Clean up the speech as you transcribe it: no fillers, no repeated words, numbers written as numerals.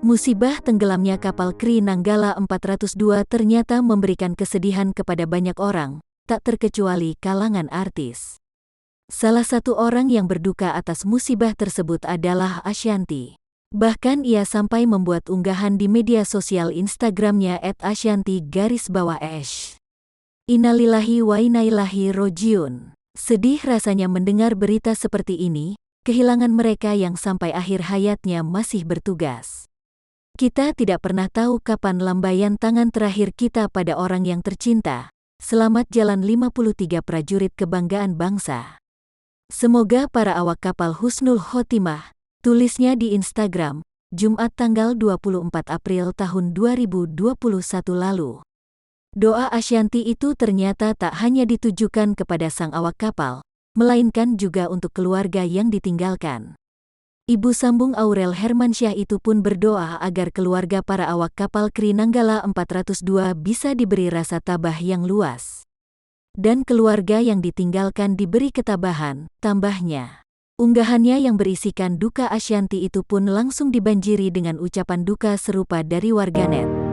Musibah tenggelamnya kapal KRI Nanggala 402 ternyata memberikan kesedihan kepada banyak orang, tak terkecuali kalangan artis. Salah satu orang yang berduka atas musibah tersebut adalah Ashanty. Bahkan ia sampai membuat unggahan di media sosial Instagramnya @ashanty_ash. Innalillahi wa inna ilaihi rojiun. Sedih rasanya mendengar berita seperti ini, kehilangan mereka yang sampai akhir hayatnya masih bertugas. Kita tidak pernah tahu kapan lambaian tangan terakhir kita pada orang yang tercinta. Selamat jalan 53 prajurit kebanggaan bangsa. Semoga para awak kapal husnul khotimah, tulisnya di Instagram, Jumat tanggal 24 April tahun 2021 lalu. Doa Ashanty itu ternyata tak hanya ditujukan kepada sang awak kapal, melainkan juga untuk keluarga yang ditinggalkan. Ibu sambung Aurel Hermansyah itu pun berdoa agar keluarga para awak kapal KRI Nanggala 402 bisa diberi rasa tabah yang luas. Dan keluarga yang ditinggalkan diberi ketabahan, tambahnya. Unggahannya yang berisikan duka Ashanty itu pun langsung dibanjiri dengan ucapan duka serupa dari warganet.